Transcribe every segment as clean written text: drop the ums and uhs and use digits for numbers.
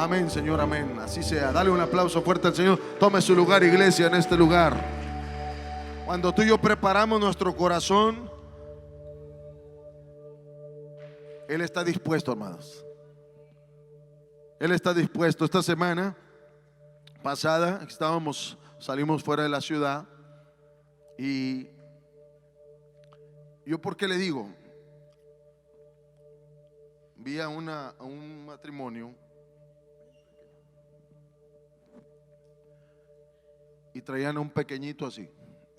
Amén, Señor, amén. Así sea. Dale un aplauso fuerte al Señor. Tome su lugar, iglesia, en este lugar. Cuando tú y yo preparamos nuestro corazón, Él está dispuesto, amados. Él está dispuesto. Esta semana pasada salimos fuera de la ciudad. Y yo, ¿por qué le digo? Vi a un matrimonio y traían a un pequeñito así.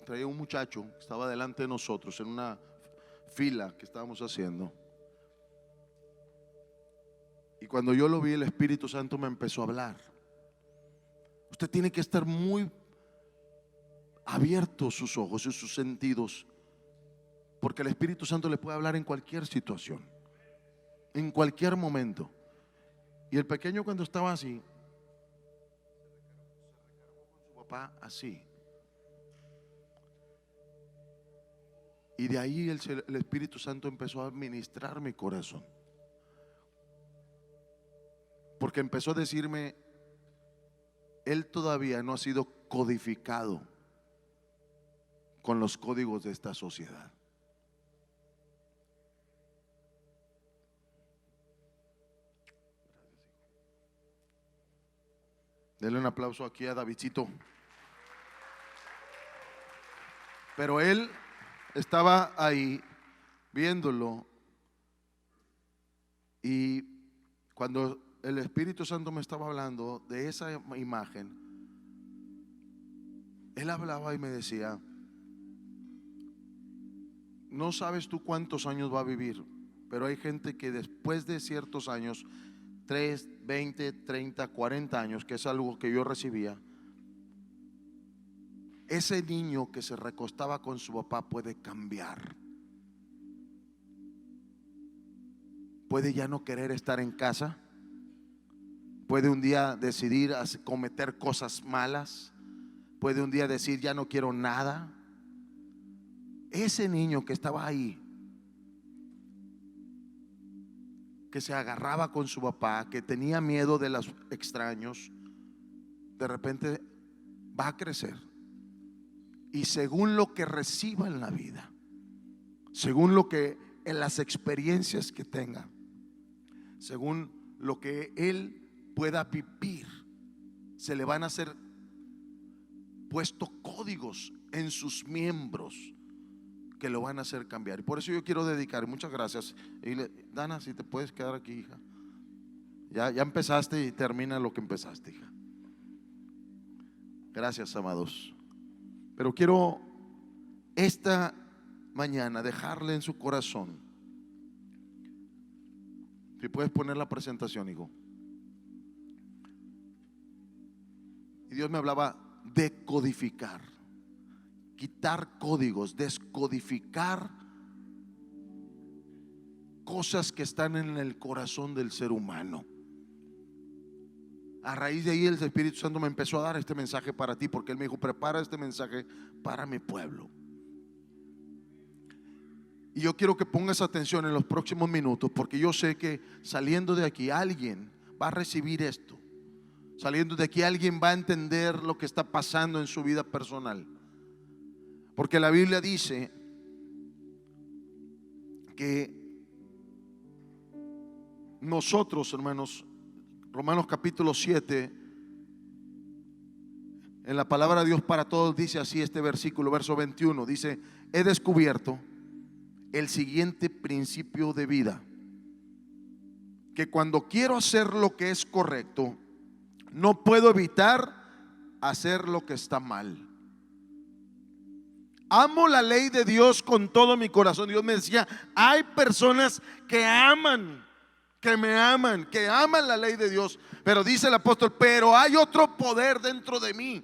Traía un muchacho que estaba delante de nosotros en una fila que estábamos haciendo. Y cuando yo lo vi, el Espíritu Santo me empezó a hablar. Usted tiene que estar muy abiertos sus ojos y sus sentidos, porque el Espíritu Santo le puede hablar en cualquier situación, en cualquier momento. Y el pequeño, cuando estaba así, su papá así, y de ahí el Espíritu Santo empezó a ministrar mi corazón, porque empezó a decirme: él todavía no ha sido codificado con los códigos de esta sociedad. Denle un aplauso aquí a Davidcito. Pero él estaba ahí viéndolo, y cuando el Espíritu Santo me estaba hablando de esa imagen, él hablaba y me decía: no sabes tú cuántos años va a vivir, pero hay gente que después de ciertos años, 3, 20, 30, 40 años, que es algo que yo recibía, ese niño que se recostaba con su papá puede cambiar. Puede ya no querer estar en casa. Puede un día decidir cometer cosas malas. Puede un día decir: ya no quiero nada. Ese niño que estaba ahí, que se agarraba con su papá, que tenía miedo de los extraños, de repente va a crecer. Y según lo que reciba en la vida, según lo que en las experiencias que tenga, según lo que él pueda vivir, se le van a hacer puesto códigos en sus miembros que lo van a hacer cambiar. Y por eso yo quiero dedicar, muchas gracias. Dana, si te puedes quedar aquí, hija. Ya empezaste y termina lo que empezaste, hija. Gracias, amados. Pero quiero esta mañana dejarle en su corazón. Si puedes poner la presentación, hijo. Y Dios me hablaba de codificar, quitar códigos, descodificar cosas que están en el corazón del ser humano. A raíz de ahí el Espíritu Santo me empezó a dar este mensaje para ti, porque Él me dijo: prepara este mensaje para mi pueblo. Y yo quiero que pongas atención en los próximos minutos, porque yo sé que saliendo de aquí alguien va a recibir esto. Saliendo de aquí alguien va a entender lo que está pasando en su vida personal. Porque la Biblia dice que nosotros, hermanos, Romanos capítulo 7, en la palabra de Dios para todos dice así este versículo, verso 21, dice: he descubierto el siguiente principio de vida, que cuando quiero hacer lo que es correcto, no puedo evitar hacer lo que está mal. Amo la ley de Dios con todo mi corazón. Dios me decía: hay personas que aman, que me aman, que aman la ley de Dios. Pero dice el apóstol: pero hay otro poder dentro de mí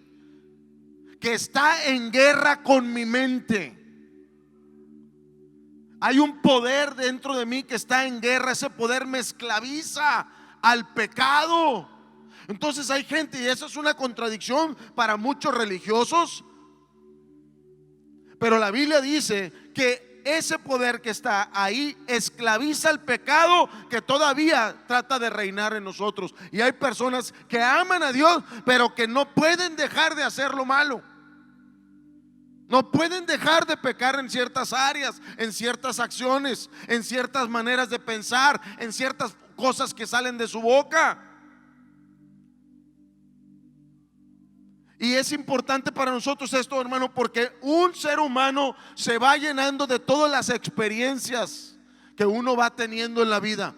que está en guerra con mi mente. Hay un poder dentro de mí que está en guerra. Ese poder me esclaviza al pecado. Entonces hay gente, y eso es una contradicción para muchos religiosos, pero la Biblia dice que que ese poder que está ahí esclaviza el pecado que todavía trata de reinar en nosotros. Y hay personas que aman a Dios, pero que no pueden dejar de hacer lo malo. No pueden dejar de pecar en ciertas áreas, en ciertas acciones, en ciertas maneras de pensar, en ciertas cosas que salen de su boca. Y es importante para nosotros esto, hermano, porque un ser humano se va llenando de todas las experiencias que uno va teniendo en la vida.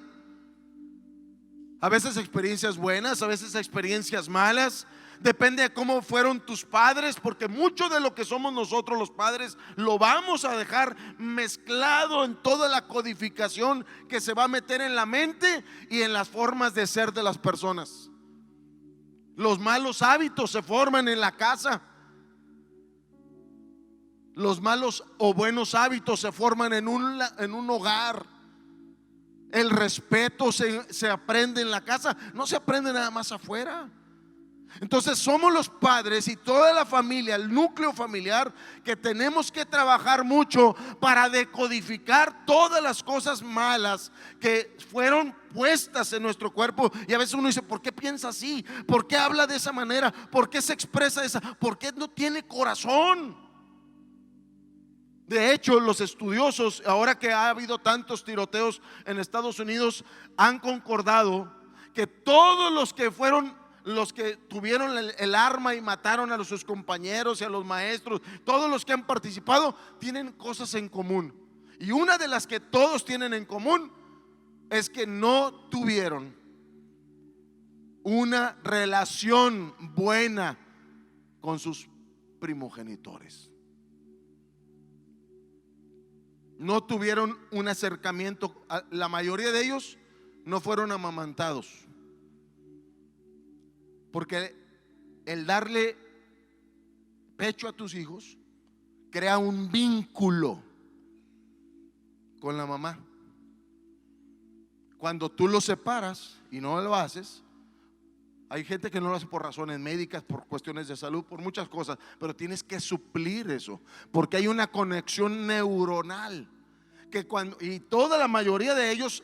A veces experiencias buenas, a veces experiencias malas. Depende de cómo fueron tus padres, porque mucho de lo que somos nosotros los padres lo vamos a dejar mezclado en toda la codificación que se va a meter en la mente y en las formas de ser de las personas. Los malos hábitos se forman en la casa. Los malos o buenos hábitos se forman en un hogar. El respeto se aprende en la casa, no se aprende nada más afuera. Entonces somos los padres y toda la familia, el núcleo familiar, que tenemos que trabajar mucho para decodificar todas las cosas malas que fueron puestas en nuestro cuerpo. Y a veces uno dice: ¿por qué piensa así? ¿Por qué habla de esa manera? ¿Por qué se expresa de esa? ¿Por qué no tiene corazón? De hecho, los estudiosos, ahora que ha habido tantos tiroteos en Estados Unidos, han concordado que todos los que tuvieron el arma y mataron a sus compañeros y a los maestros, todos los que han participado, tienen cosas en común. Y una de las que todos tienen en común es que no tuvieron una relación buena con sus primogenitores. No tuvieron un acercamiento. La mayoría de ellos no fueron amamantados, porque el darle pecho a tus hijos crea un vínculo con la mamá. Cuando tú lo separas y no lo haces, hay gente que no lo hace por razones médicas, por cuestiones de salud, por muchas cosas, pero tienes que suplir eso, porque hay una conexión neuronal y toda la mayoría de ellos,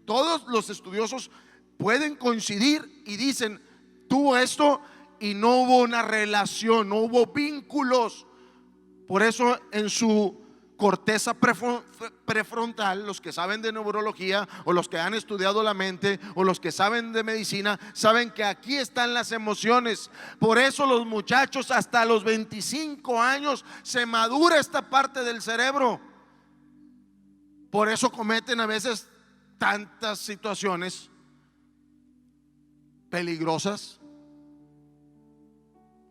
todos los estudiosos pueden coincidir y dicen: tuvo esto y no hubo una relación, no hubo vínculos. Por eso en su corteza prefrontal, los que saben de neurología o los que han estudiado la mente o los que saben de medicina, saben que aquí están las emociones. Por eso los muchachos hasta los 25 años se madura esta parte del cerebro. Por eso cometen a veces tantas situaciones peligrosas,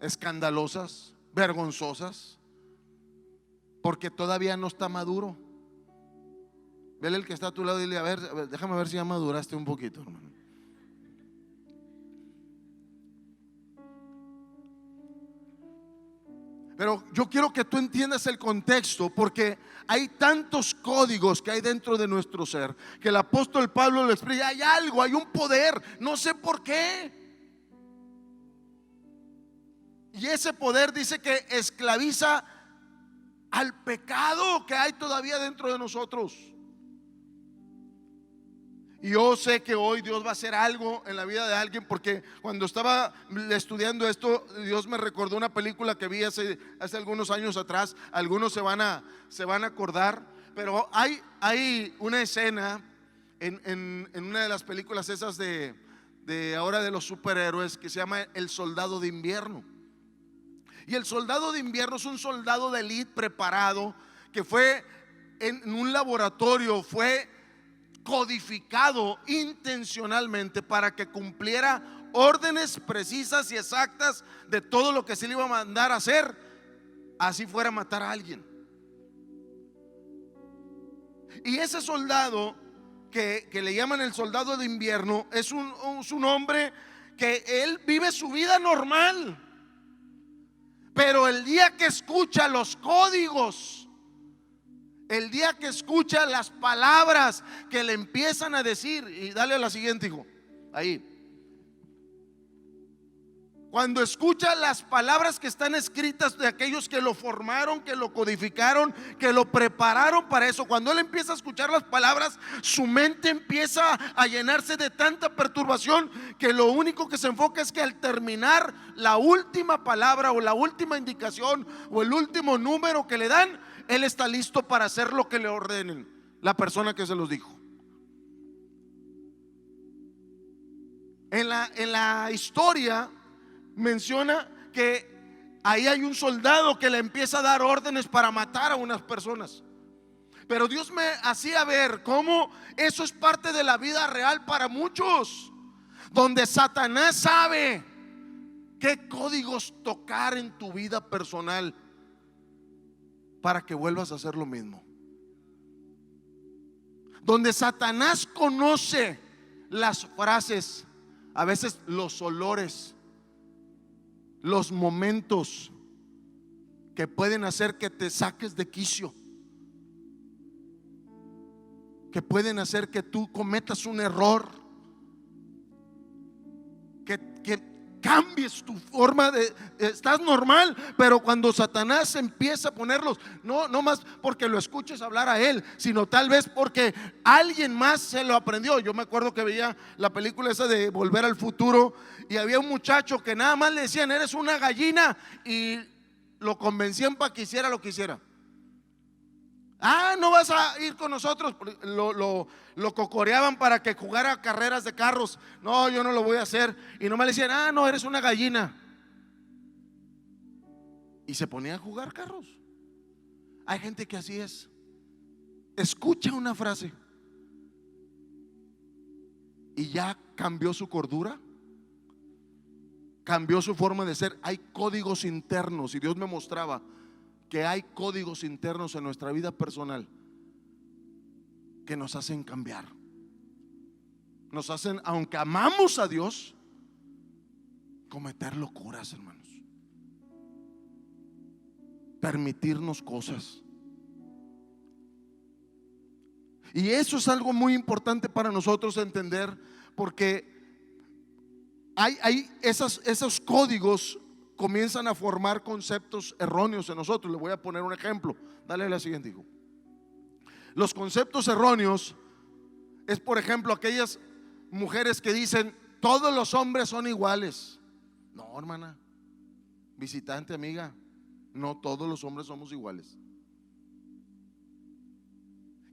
escandalosas, vergonzosas, porque todavía no está maduro. Vele el que está a tu lado y dile: a ver, déjame ver si ya maduraste un poquito, hermano. Pero yo quiero que tú entiendas el contexto, porque hay tantos códigos que hay dentro de nuestro ser, que el apóstol Pablo le explica: hay algo, hay un poder, no sé por qué. Y ese poder dice que esclaviza al pecado que hay todavía dentro de nosotros. Y yo sé que hoy Dios va a hacer algo en la vida de alguien, porque cuando estaba estudiando esto, Dios me recordó una película que vi hace algunos años atrás. Algunos se van a acordar, pero hay una escena en una de las películas esas de ahora de los superhéroes, que se llama El Soldado de Invierno. Y el soldado de invierno es un soldado de élite preparado, que fue en un laboratorio, fue codificado intencionalmente para que cumpliera órdenes precisas y exactas de todo lo que se le iba a mandar a hacer, así fuera a matar a alguien. Y ese soldado que le llaman el soldado de invierno es un hombre que él vive su vida normal, pero el día que escucha los códigos, el día que escucha las palabras que le empiezan a decir, y dale a la siguiente, hijo, ahí, Cuando escucha las palabras que están escritas de aquellos que lo formaron, que lo codificaron, que lo prepararon para eso, cuando él empieza a escuchar las palabras, su mente empieza a llenarse de tanta perturbación que lo único que se enfoca es que al terminar la última palabra o la última indicación o el último número que le dan, él está listo para hacer lo que le ordenen la persona que se los dijo. En la historia menciona que ahí hay un soldado que le empieza a dar órdenes para matar a unas personas. Pero Dios me hacía ver cómo eso es parte de la vida real para muchos, donde Satanás sabe qué códigos tocar en tu vida personal para que vuelvas a hacer lo mismo. Donde Satanás conoce las frases, a veces los olores, los momentos que pueden hacer que te saques de quicio, que pueden hacer que tú cometas un error, que cambies tu forma de, estás normal, pero cuando Satanás empieza a ponerlos, no más porque lo escuches hablar a él, sino tal vez porque alguien más se lo aprendió. Yo me acuerdo que veía la película esa de Volver al Futuro y había un muchacho que nada más le decían: eres una gallina, y lo convencían para que hiciera lo que hiciera. No vas a ir con nosotros. Lo cocoreaban para que jugara carreras de carros. No, yo no lo voy a hacer. Y nomás le decían: no, eres una gallina. Y se ponía a jugar carros. Hay gente que así es. Escucha una frase y ya cambió su cordura, cambió su forma de ser. Hay códigos internos, y Dios me mostraba que hay códigos internos en nuestra vida personal que nos hacen cambiar, nos hacen, aunque amamos a Dios, cometer locuras, hermanos, permitirnos cosas. Y eso es algo muy importante para nosotros entender, porque hay esos códigos comienzan a formar conceptos erróneos en nosotros. Le voy a poner un ejemplo. Dale la siguiente, hijo. Los conceptos erróneos es, por ejemplo, aquellas mujeres que dicen: todos los hombres son iguales. No, hermana, visitante, amiga, no todos los hombres somos iguales.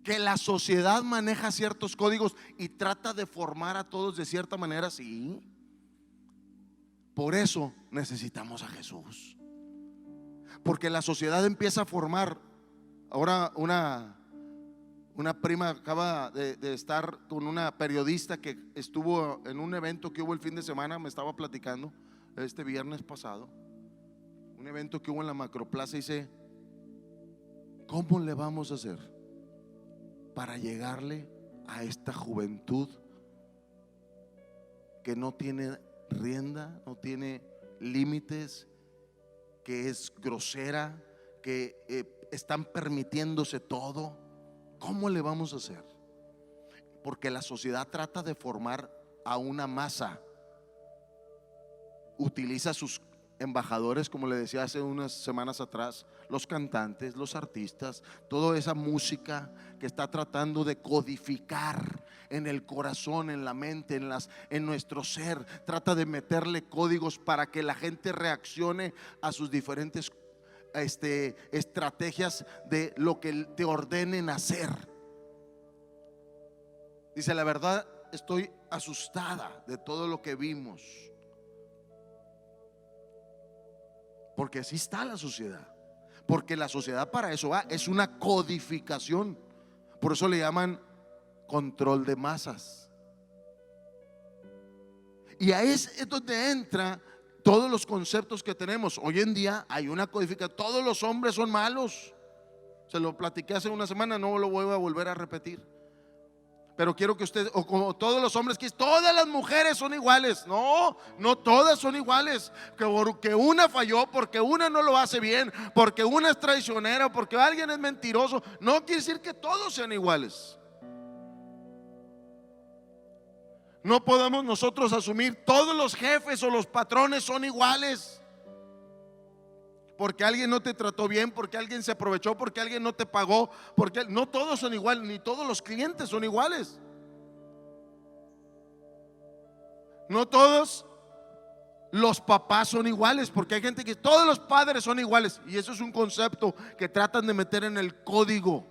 Que la sociedad maneja ciertos códigos y trata de formar a todos de cierta manera, sí. Por eso necesitamos a Jesús, porque la sociedad empieza a formar. Ahora una prima acaba de estar con una periodista que estuvo en un evento que hubo el fin de semana. Me estaba platicando este viernes pasado, un evento que hubo en la Macroplaza. Y dice: ¿cómo le vamos a hacer para llegarle a esta juventud que no tiene rienda, no tiene límites, que es grosera, que están permitiéndose todo? ¿Cómo le vamos a hacer? Porque la sociedad trata de formar a una masa, utiliza sus embajadores, como le decía hace unas semanas atrás, los cantantes, los artistas, toda esa música que está tratando de codificar en el corazón, en la mente, en nuestro ser. Trata de meterle códigos para que la gente reaccione a sus diferentes estrategias de lo que te ordenen hacer. Dice: la verdad, estoy asustada de todo lo que vimos, porque así está la sociedad. Porque la sociedad para eso va, es una codificación. Por eso le llaman control de masas. Y ahí es donde entra todos los conceptos que tenemos. Hoy en día hay una codificación. Todos los hombres son malos. Se lo platiqué hace una semana, no lo voy a volver a repetir. Pero quiero que usted, o como todos los hombres, que todas las mujeres son iguales. No, no todas son iguales. Que una falló, porque una no lo hace bien, porque una es traicionera, porque alguien es mentiroso, no quiere decir que todos sean iguales. No podemos nosotros asumir todos los jefes o los patrones son iguales. Porque alguien no te trató bien, porque alguien se aprovechó, porque alguien no te pagó, porque no todos son iguales, ni todos los clientes son iguales. No todos los papás son iguales, porque hay gente que todos los padres son iguales, y eso es un concepto que tratan de meter en el código,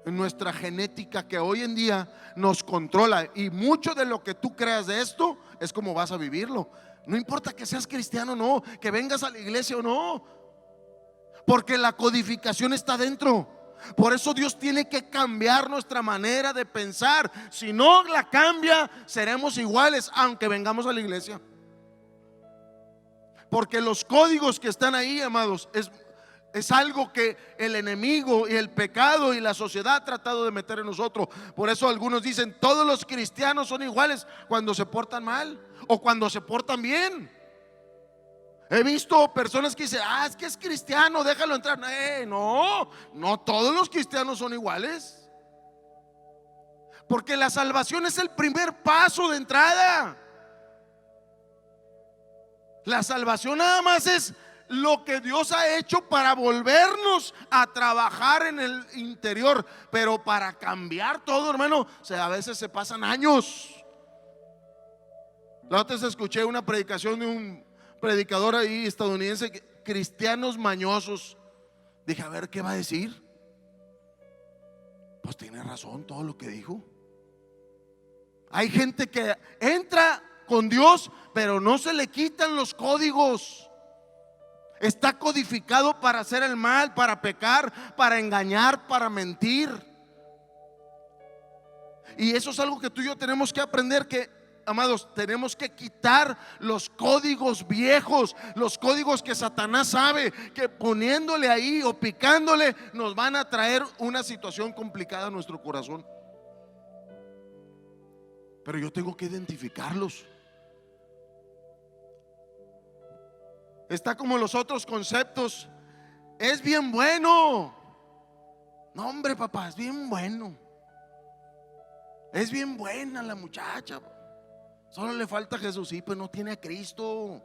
en nuestra genética, que hoy en día nos controla. Y mucho de lo que tú creas de esto es como vas a vivirlo. No importa que seas cristiano o no, que vengas a la iglesia o no, porque la codificación está dentro. Por eso Dios tiene que cambiar nuestra manera de pensar. Si no la cambia, seremos iguales aunque vengamos a la iglesia. Porque los códigos que están ahí, amados, es algo que el enemigo y el pecado y la sociedad ha tratado de meter en nosotros. Por eso algunos dicen, todos los cristianos son iguales cuando se portan mal o cuando se portan bien. He visto personas que dicen, es que es cristiano, déjalo entrar. No, no todos los cristianos son iguales. Porque la salvación es el primer paso de entrada. La salvación nada más es lo que Dios ha hecho para volvernos a trabajar en el interior. Pero para cambiar todo, hermano, a veces se pasan años. La otra vez escuché una predicación de un predicador ahí estadounidense, cristianos mañosos. Dije, a ver, ¿qué va a decir? Pues tiene razón todo lo que dijo. Hay gente que entra con Dios, pero no se le quitan los códigos. Está codificado para hacer el mal, para pecar, para engañar, para mentir. Y eso es algo que tú y yo tenemos que aprender, que, amados, tenemos que quitar los códigos viejos, los códigos que Satanás sabe que poniéndole ahí o picándole nos van a traer una situación complicada a nuestro corazón. Pero yo tengo que identificarlos. Está como los otros conceptos. Es bien bueno. No, hombre, papá, es bien bueno. Es bien buena la muchacha. Solo le falta a Jesús, sí, pero no tiene a Cristo.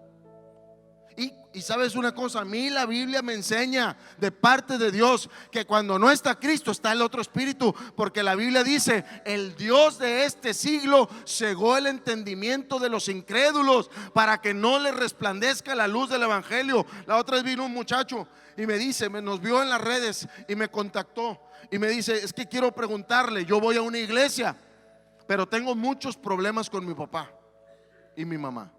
Y sabes una cosa, a mí la Biblia me enseña de parte de Dios que cuando no está Cristo está el otro espíritu. Porque la Biblia dice, el Dios de este siglo cegó el entendimiento de los incrédulos para que no les resplandezca la luz del evangelio. La otra vez vino un muchacho y me dice, nos vio en las redes y me contactó y me dice, es que quiero preguntarle, yo voy a una iglesia, pero tengo muchos problemas con mi papá y mi mamá.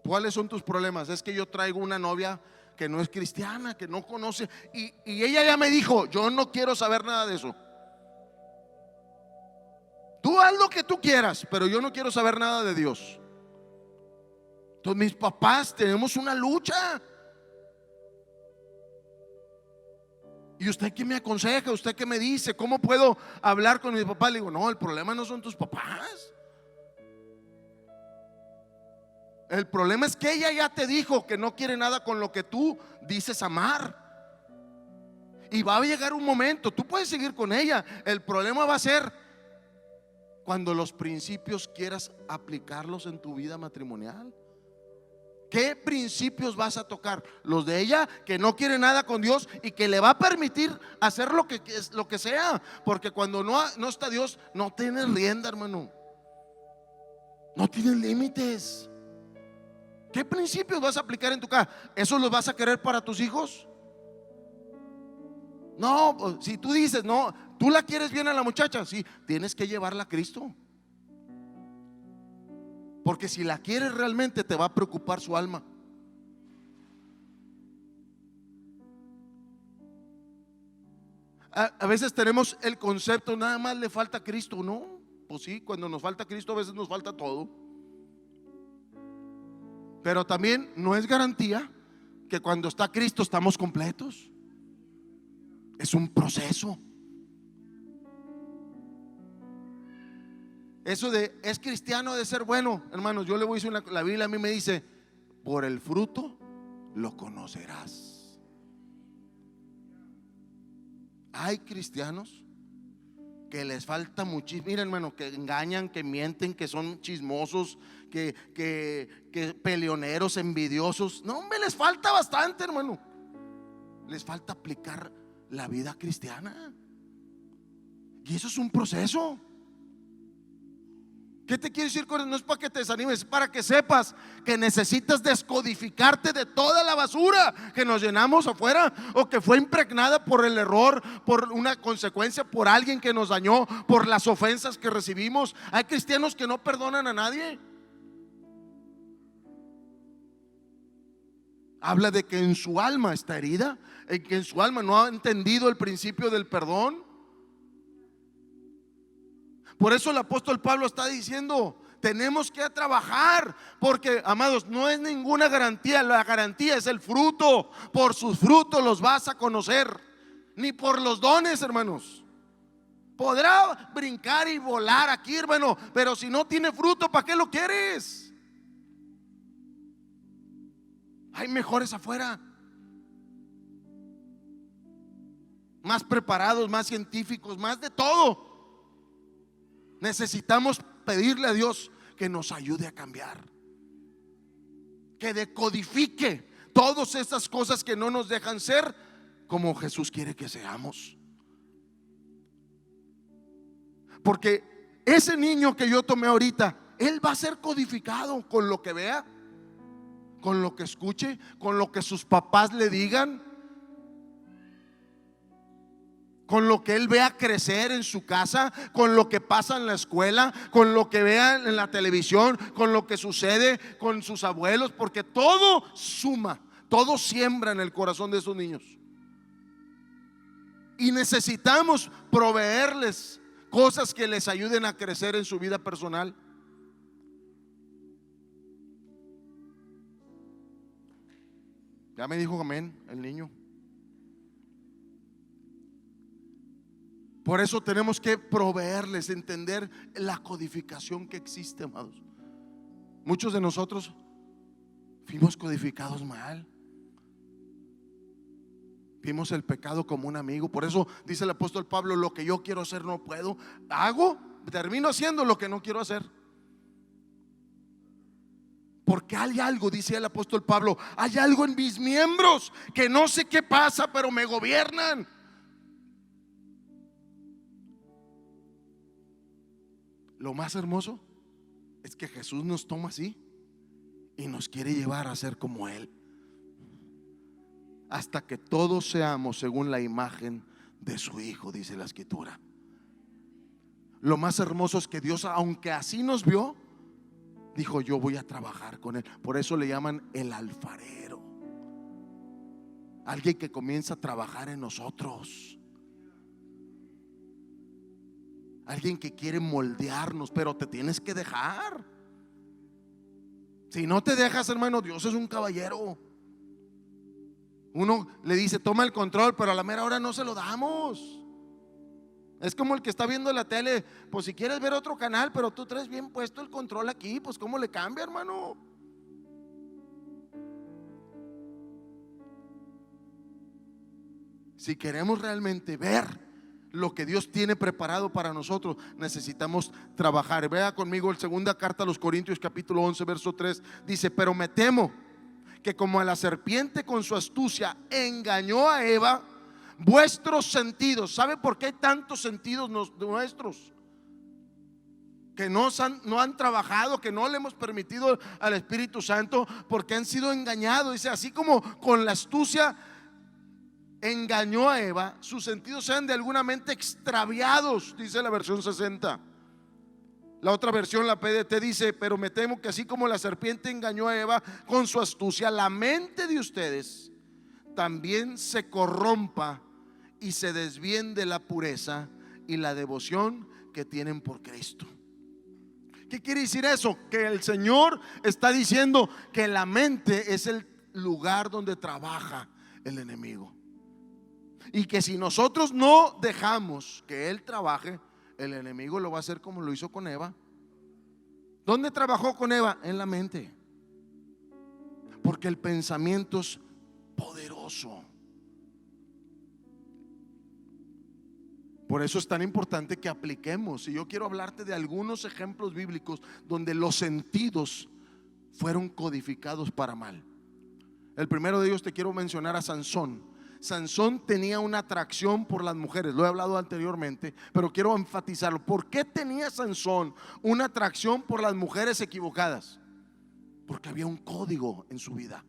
¿Cuáles son tus problemas? Es que yo traigo una novia que no es cristiana, que no conoce, y ella ya me dijo, yo no quiero saber nada de eso. Tú haz lo que tú quieras, pero yo no quiero saber nada de Dios. Entonces mis papás tenemos una lucha. ¿Y usted qué me aconseja? ¿Usted qué me dice? ¿Cómo puedo hablar con mi papá? Le digo, no, el problema no son tus papás. El problema es que ella ya te dijo que no quiere nada con lo que tú dices amar. Y va a llegar un momento, tú puedes seguir con ella. El problema va a ser cuando los principios quieras aplicarlos en tu vida matrimonial. ¿Qué principios vas a tocar? Los de ella, que no quiere nada con Dios y que le va a permitir hacer lo que sea. Porque cuando no está Dios, no tienes rienda, hermano. No tienes límites. ¿Qué principios vas a aplicar en tu casa? ¿Eso los vas a querer para tus hijos? No, si tú dices, no, tú la quieres bien a la muchacha, sí, tienes que llevarla a Cristo. Porque si la quieres realmente te va a preocupar su alma. A veces tenemos el concepto, nada más le falta Cristo. No, pues sí, cuando nos falta Cristo a veces nos falta todo. Pero también no es garantía que cuando está Cristo estamos completos. Es un proceso. Eso de es cristiano de ser bueno, hermanos, yo le voy a decir la Biblia a mí me dice, por el fruto lo conocerás. Hay cristianos que les falta muchísimo. Miren, hermano, que engañan, que mienten, que son chismosos, que peleoneros, envidiosos. No, hombre, les falta bastante, hermano. Les falta aplicar la vida cristiana. Y eso es un proceso. ¿Qué te quiero decir con eso? No es para que te desanimes, es para que sepas que necesitas descodificarte de toda la basura que nos llenamos afuera, o que fue impregnada por el error, por una consecuencia, por alguien que nos dañó, por las ofensas que recibimos. Hay cristianos que no perdonan a nadie. Habla de que en su alma está herida, en que en su alma no ha entendido el principio del perdón. Por eso el apóstol Pablo está diciendo: tenemos que trabajar, porque, amados, no es ninguna garantía. La garantía es el fruto. Por sus frutos los vas a conocer, ni por los dones, hermanos. Podrá brincar y volar aquí, hermano, pero si no tiene fruto, ¿para qué lo quieres? Hay mejores afuera, más preparados, más científicos, más de todo. Necesitamos pedirle a Dios que nos ayude a cambiar, que decodifique todas esas cosas que no nos dejan ser como Jesús quiere que seamos. Porque ese niño que yo tomé ahorita, él va a ser codificado con lo que vea, con lo que escuche, con lo que sus papás le digan, con lo que él vea crecer en su casa, con lo que pasa en la escuela, con lo que vea en la televisión, con lo que sucede con sus abuelos, porque todo suma, todo siembra en el corazón de esos niños. Y necesitamos proveerles cosas que les ayuden a crecer en su vida personal. Ya me dijo amén el niño. Por eso tenemos que proveerles, entender la codificación que existe, amados. Muchos de nosotros fuimos codificados mal. Vimos el pecado como un amigo. Por eso dice el apóstol Pablo: lo que yo quiero hacer no puedo. Termino haciendo lo que no quiero hacer. Porque hay algo, dice el apóstol Pablo, hay algo en mis miembros que no sé qué pasa, pero me gobiernan. Lo más hermoso es que Jesús nos toma así y nos quiere llevar a ser como Él, hasta que todos seamos según la imagen de su Hijo, dice la Escritura. Lo más hermoso es que Dios, aunque así nos vio, dijo: yo voy a trabajar con Él. Por eso le llaman el alfarero, alguien que comienza a trabajar en nosotros, alguien que quiere moldearnos, pero te tienes que dejar. Si no te dejas, hermano, Dios es un caballero. Uno le dice: toma el control, pero a la mera hora no se lo damos. Es como el que está viendo la tele: pues si quieres ver otro canal, pero tú traes bien puesto el control aquí, pues ¿cómo le cambia, hermano? Si queremos realmente ver lo que Dios tiene preparado para nosotros, necesitamos trabajar. Vea conmigo el segunda carta a los Corintios, capítulo 11, verso 3. Dice: pero me temo que como a la serpiente con su astucia engañó a Eva, vuestros sentidos. ¿Sabe por qué hay tantos sentidos nuestros que no han trabajado, que no le hemos permitido al Espíritu Santo? Porque han sido engañados. Dice: así como con la astucia engañó a Eva, sus sentidos sean de alguna mente extraviados, dice la versión 60. La otra versión, la PDT, dice: pero me temo que así como la serpiente engañó a Eva con su astucia, la mente de ustedes también se corrompa y se desvíen de la pureza y la devoción que tienen por Cristo. ¿Qué quiere decir eso? Que el Señor está diciendo que la mente es el lugar donde trabaja el enemigo, y que si nosotros no dejamos que Él trabaje, el enemigo lo va a hacer como lo hizo con Eva. ¿Dónde trabajó con Eva? En la mente. Porque el pensamiento es poderoso. Por eso es tan importante que apliquemos. Y yo quiero hablarte de algunos ejemplos bíblicos donde los sentidos fueron codificados para mal. El primero de ellos te quiero mencionar a Sansón. Sansón tenía una atracción por las mujeres, lo he hablado anteriormente, pero quiero enfatizarlo. ¿Por qué tenía Sansón una atracción por las mujeres equivocadas? Porque había un código en su vida.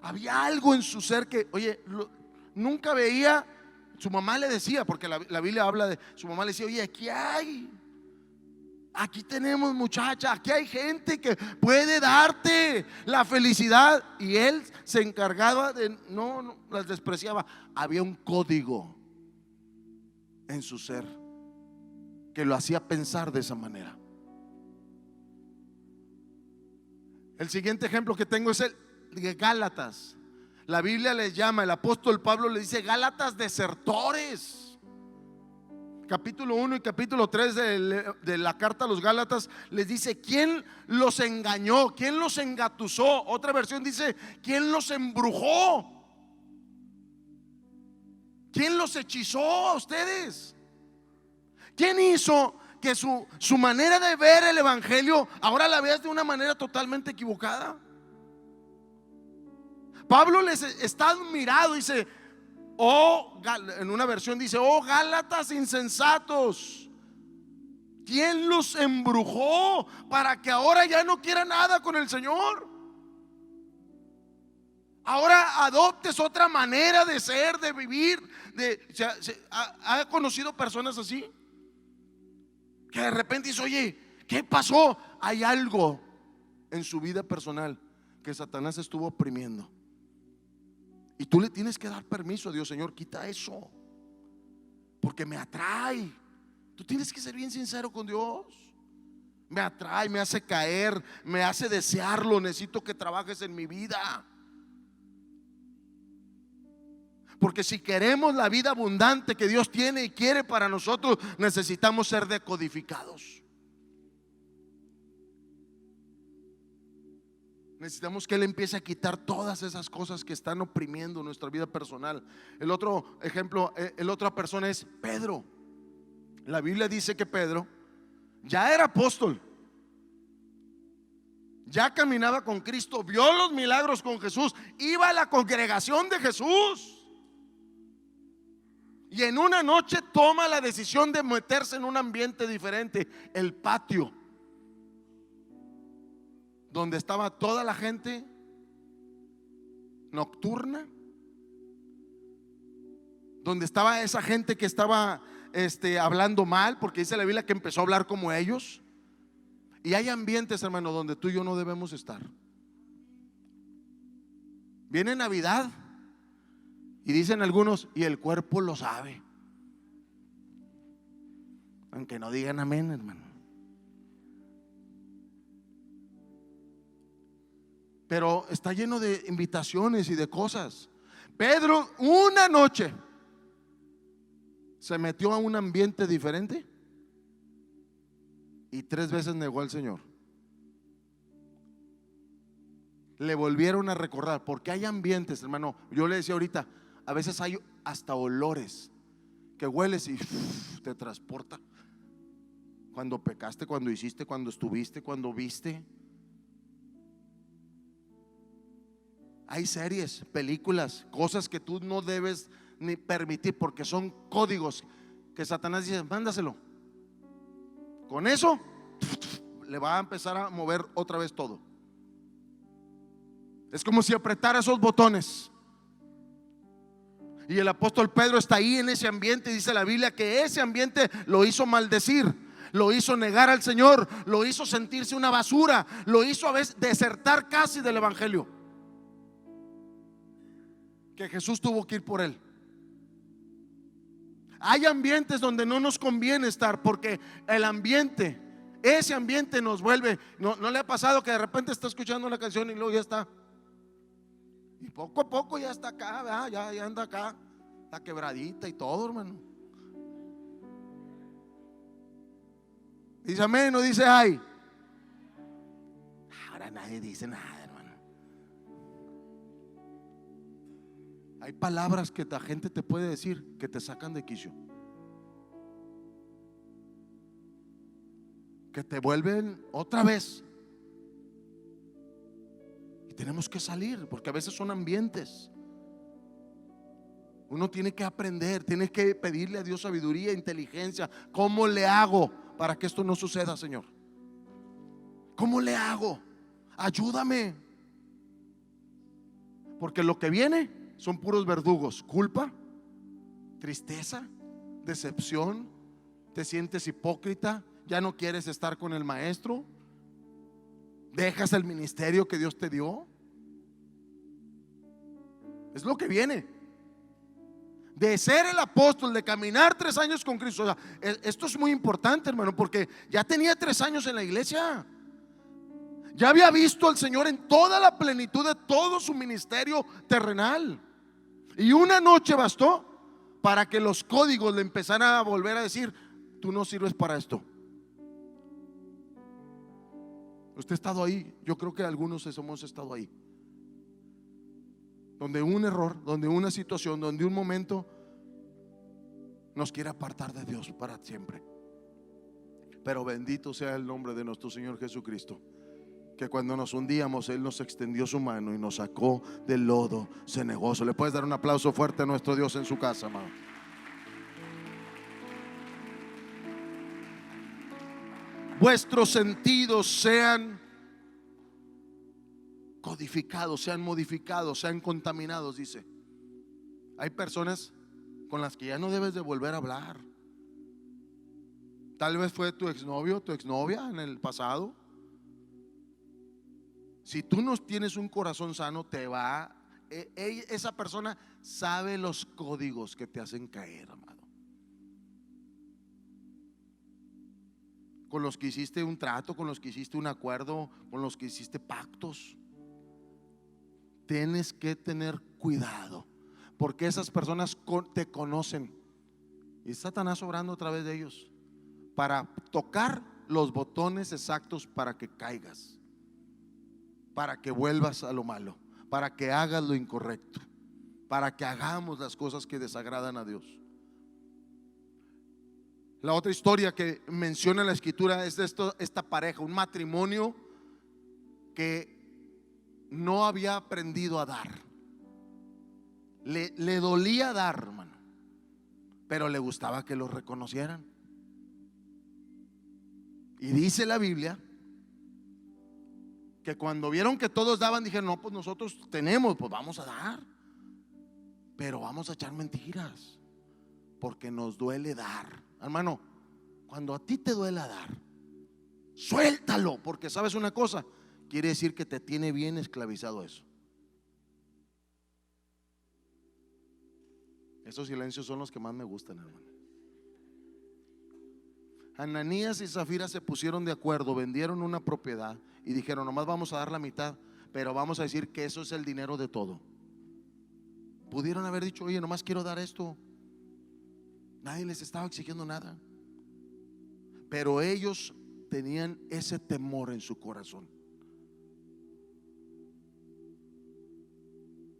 Había algo en su ser que, oye, nunca veía. Su mamá le decía, porque la Biblia habla de su mamá, le decía: oye, aquí tenemos muchacha, aquí hay gente que puede darte la felicidad. Y él se encargaba de, no las despreciaba. Había un código en su ser que lo hacía pensar de esa manera. El siguiente ejemplo que tengo es el de Gálatas. La Biblia les llama, el apóstol Pablo le dice Gálatas desertores. Capítulo 1 y capítulo 3 de la carta a los Gálatas les dice: ¿quién los engañó? ¿Quién los engatusó? Otra versión dice: ¿quién los embrujó? ¿Quién los hechizó a ustedes? ¿Quién hizo que su manera de ver el evangelio ahora la veas de una manera totalmente equivocada? Pablo les está admirado, dice, en una versión dice: oh Gálatas insensatos, ¿quién los embrujó para que ahora ya no quiera nada con el Señor? Ahora adoptes otra manera de ser, de vivir. ¿Ha conocido personas así? Que de repente dice: oye, ¿qué pasó? Hay algo en su vida personal que Satanás estuvo oprimiendo. Y tú le tienes que dar permiso a Dios: Señor, quita eso, porque me atrae. Tú tienes que ser bien sincero con Dios. Me atrae, me hace caer, me hace desearlo. Necesito que trabajes en mi vida. Porque si queremos la vida abundante que Dios tiene y quiere para nosotros, necesitamos ser decodificados. Necesitamos que Él empiece a quitar todas esas cosas que están oprimiendo nuestra vida personal. El otro ejemplo, la otra persona es Pedro. La Biblia dice que Pedro ya era apóstol, ya caminaba con Cristo, vio los milagros con Jesús, iba a la congregación de Jesús. Y en una noche toma la decisión de meterse en un ambiente diferente, el patio, donde estaba toda la gente nocturna, donde estaba esa gente que estaba hablando mal, porque dice la Biblia que empezó a hablar como ellos. Y hay ambientes, hermano, donde tú y yo no debemos estar. Viene Navidad y dicen algunos: y el cuerpo lo sabe. Aunque no digan amén, hermano. Pero está lleno de invitaciones y de cosas. Pedro una noche se metió a un ambiente diferente y 3 veces negó al Señor. Le volvieron a recordar, porque hay ambientes, hermano. Yo le decía ahorita, a veces hay hasta olores que hueles y te transporta. Cuando pecaste, cuando hiciste, cuando estuviste, cuando viste. Hay series, películas, cosas que tú no debes ni permitir, porque son códigos que Satanás dice: mándaselo. Con eso le va a empezar a mover otra vez todo. Es como si apretara esos botones. Y el apóstol Pedro está ahí en ese ambiente. Dice la Biblia que ese ambiente lo hizo maldecir, lo hizo negar al Señor, lo hizo sentirse una basura, lo hizo a veces desertar casi del evangelio, que Jesús tuvo que ir por él. Hay ambientes donde no nos conviene estar, porque el ambiente, ese ambiente nos vuelve. ¿No le ha pasado que de repente está escuchando una canción y luego ya está? Y poco a poco ya está acá, ¿verdad? Ya anda acá, está quebradita y todo, hermano. Dice amén, no dice ay. Ahora nadie dice nada, hermano. Hay palabras que la gente te puede decir que te sacan de quicio, que te vuelven otra vez. Y tenemos que salir, porque a veces son ambientes. Uno tiene que aprender, tiene que pedirle a Dios sabiduría, inteligencia. ¿Cómo le hago para que esto no suceda, Señor? ¿Cómo le hago? Ayúdame. Porque lo que viene son puros verdugos: culpa, tristeza, decepción. Te sientes hipócrita, ya no quieres estar con el maestro, dejas el ministerio que Dios te dio. Es lo que viene. De ser el apóstol, de caminar 3 años con Cristo. O sea, esto es muy importante, hermano, porque ya tenía 3 años en la iglesia. Ya había visto al Señor en toda la plenitud de todo su ministerio terrenal. Y una noche bastó para que los códigos le empezaran a volver a decir: tú no sirves para esto. Usted ha estado ahí. Yo creo que algunos hemos estado ahí, donde un error, donde una situación, donde un momento nos quiere apartar de Dios para siempre. Pero bendito sea el nombre de nuestro Señor Jesucristo, que cuando nos hundíamos Él nos extendió su mano y nos sacó del lodo cenagoso. ¿Le puedes dar un aplauso fuerte a nuestro Dios en su casa, hermano? Vuestros sentidos sean codificados, sean modificados, sean contaminados, dice. Hay personas con las que ya no debes de volver a hablar. Tal vez fue tu exnovio, tu exnovia en el pasado. Si tú no tienes un corazón sano, esa persona sabe los códigos que te hacen caer, amado. Con los que hiciste un trato, con los que hiciste un acuerdo, con los que hiciste pactos. Tienes que tener cuidado, porque esas personas te conocen. Y Satanás obrando a través de ellos para tocar los botones exactos para que caigas, para que vuelvas a lo malo, para que hagas lo incorrecto, para que hagamos las cosas que desagradan a Dios. La otra historia que menciona la escritura es de esta pareja, un matrimonio que no había aprendido a dar. Le dolía dar, hermano, pero le gustaba que lo reconocieran. Y dice la Biblia que cuando vieron que todos daban, dijeron: no, pues nosotros tenemos, pues vamos a dar, pero vamos a echar mentiras, porque nos duele dar. Hermano, cuando a ti te duele dar, suéltalo, porque sabes una cosa, quiere decir que te tiene bien esclavizado eso. Esos silencios son los que más me gustan, hermano. Ananías y Zafira se pusieron de acuerdo, vendieron una propiedad y dijeron: nomás vamos a dar la mitad, pero vamos a decir que eso es el dinero de todo. Pudieron haber dicho: oye, nomás quiero dar esto. Nadie les estaba exigiendo nada, pero ellos tenían ese temor en su corazón.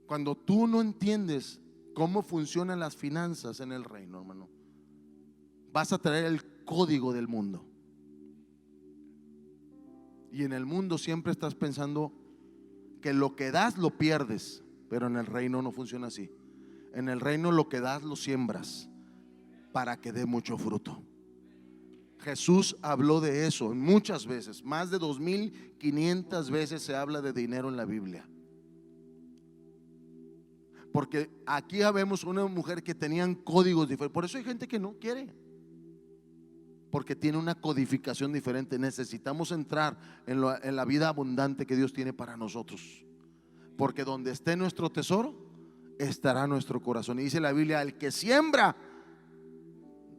Cuando tú no entiendes cómo funcionan las finanzas en el reino, hermano, vas a traer el código del mundo. Y en el mundo siempre estás pensando que lo que das lo pierdes, pero en el reino no funciona así. En el reino lo que das lo siembras para que dé mucho fruto. Jesús habló de eso muchas veces, más de 2500 veces se habla de dinero en la Biblia. Porque aquí ya vemos una mujer que tenían códigos diferentes. Por eso hay gente que no quiere, porque tiene una codificación diferente. Necesitamos entrar en la vida abundante que Dios tiene para nosotros, porque donde esté nuestro tesoro, estará nuestro corazón. Y dice la Biblia: el que siembra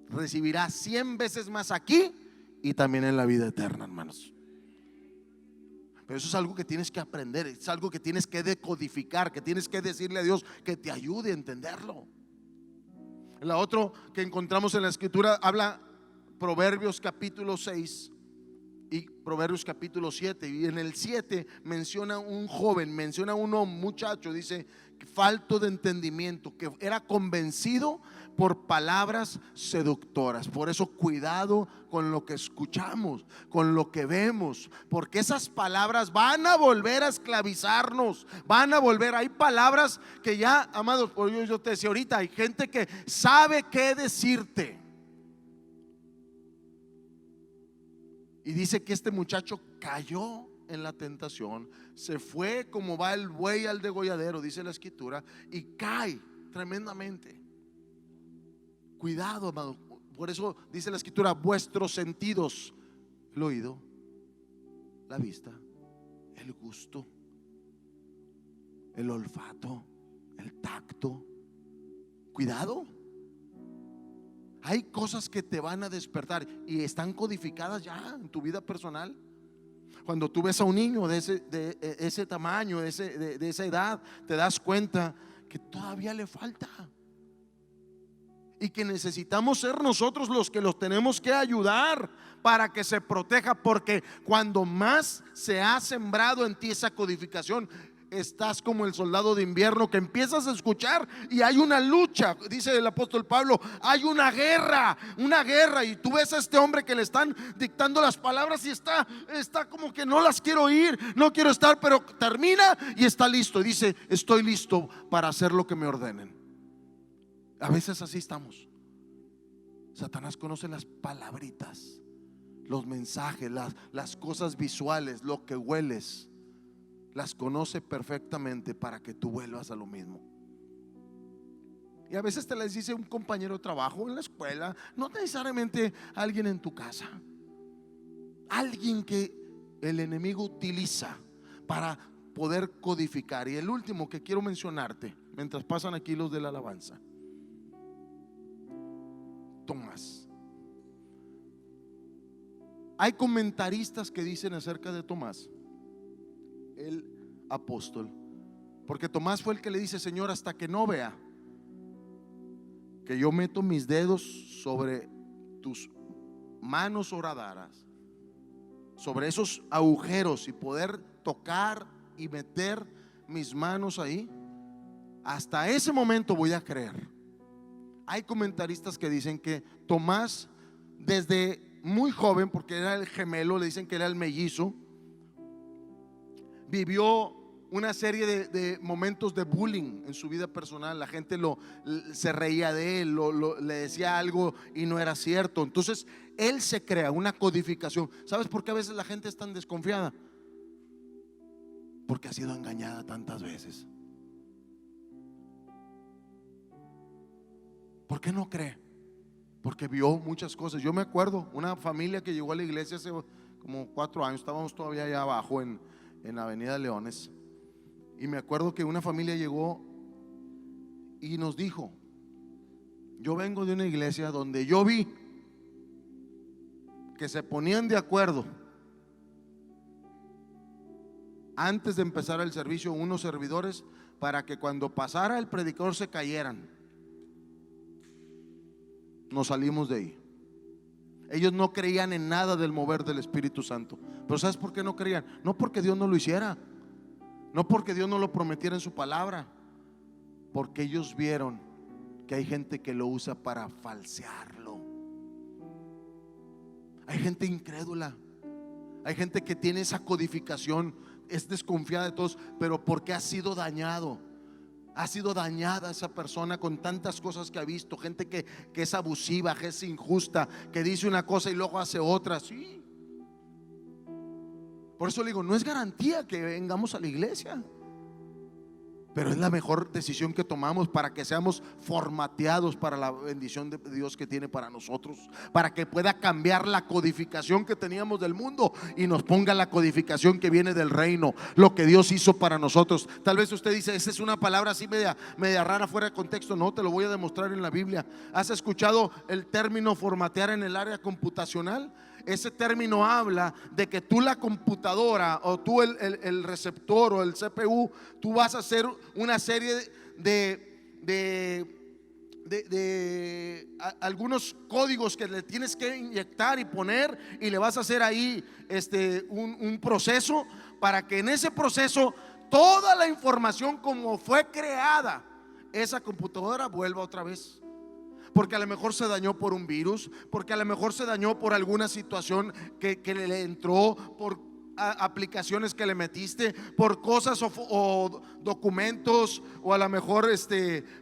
recibirá 100 veces más aquí y también en la vida eterna, hermanos. Pero eso es algo que tienes que aprender, es algo que tienes que decodificar, que tienes que decirle a Dios que te ayude a entenderlo. La otra que encontramos en la escritura habla Proverbios capítulo 6, Y Proverbios capítulo 7, y en el 7 menciona un joven, menciona un muchacho, dice, falto de entendimiento, que era convencido por palabras seductoras. Por eso cuidado con lo que escuchamos, con lo que vemos, porque esas palabras van a volver a esclavizarnos, van a volver. Hay palabras que ya, amados, por yo te decía ahorita, hay gente que sabe qué decirte. Y dice que este muchacho cayó en la tentación, se fue como va el buey al degolladero, dice la escritura, y cae tremendamente. Cuidado, amado. Por eso dice la escritura, vuestros sentidos, el oído, la vista, el gusto, el olfato, el tacto. Cuidado. Hay cosas que te van a despertar y están codificadas ya en tu vida personal. Cuando tú ves a un niño de ese tamaño, de esa edad, te das cuenta que todavía le falta y que necesitamos ser nosotros los que los tenemos que ayudar para que se proteja, porque cuando más se ha sembrado en ti esa codificación, estás como el soldado de invierno que empiezas a escuchar y hay una lucha, dice el apóstol Pablo, hay una guerra, y tú ves a este hombre que le están dictando las palabras y está como que no las quiero oír, no quiero estar, pero termina y está listo y dice, estoy listo para hacer lo que me ordenen. A veces así estamos. Satanás conoce las palabritas, los mensajes, las cosas visuales, lo que hueles. Las conoce perfectamente para que tú vuelvas a lo mismo. Y a veces te las dice un compañero de trabajo en la escuela, no necesariamente alguien en tu casa, alguien que el enemigo utiliza para poder codificar. Y el último que quiero mencionarte, mientras pasan aquí los de la alabanza, Tomás. Hay comentaristas que dicen acerca de Tomás, el apóstol, porque Tomás fue el que le dice, Señor, hasta que no vea que yo meto mis dedos sobre tus manos horadaras, sobre esos agujeros, y poder tocar y meter mis manos ahí, hasta ese momento voy a creer. Hay comentaristas que dicen que Tomás, desde muy joven, porque era el gemelo, le dicen que era el mellizo, vivió una serie de momentos de bullying en su vida personal. La gente se reía de él, le decía algo y no era cierto. Entonces él se crea una codificación. ¿Sabes por qué a veces la gente es tan desconfiada? Porque ha sido engañada tantas veces. ¿Por qué no cree? Porque vio muchas cosas. Yo me acuerdo una familia que llegó a la iglesia hace como 4 años. Estábamos todavía allá abajo en Avenida Leones, y me acuerdo que una familia llegó y nos dijo, yo vengo de una iglesia donde yo vi que se ponían de acuerdo antes de empezar el servicio unos servidores para que cuando pasara el predicador se cayeran. Nos salimos de ahí. Ellos no creían en nada del mover del Espíritu Santo. Pero ¿sabes por qué no creían? No porque Dios no lo hiciera, no porque Dios no lo prometiera en su palabra, porque ellos vieron que hay gente que lo usa para falsearlo. Hay gente incrédula, hay gente que tiene esa codificación, es desconfiada de todos, pero porque ha sido dañado. Ha sido dañada esa persona con tantas cosas que ha visto. Gente que es abusiva, que es injusta, que dice una cosa y luego hace otra. Sí. Por eso le digo, no es garantía que vengamos a la iglesia, pero es la mejor decisión que tomamos para que seamos formateados para la bendición de Dios que tiene para nosotros, para que pueda cambiar la codificación que teníamos del mundo y nos ponga la codificación que viene del reino, lo que Dios hizo para nosotros. Tal vez usted dice, esa es una palabra así media rara, fuera de contexto. No, te lo voy a demostrar en la Biblia. ¿Has escuchado el término formatear en el área computacional? Ese término habla de que tú, la computadora, o tú el receptor o el CPU, tú vas a hacer una serie de algunos códigos que le tienes que inyectar y poner, y le vas a hacer ahí un proceso para que en ese proceso toda la información como fue creada, esa computadora vuelva otra vez. Porque a lo mejor se dañó por un virus, porque a lo mejor se dañó por alguna situación que le entró, por aplicaciones que le metiste, por cosas o documentos, o a lo mejor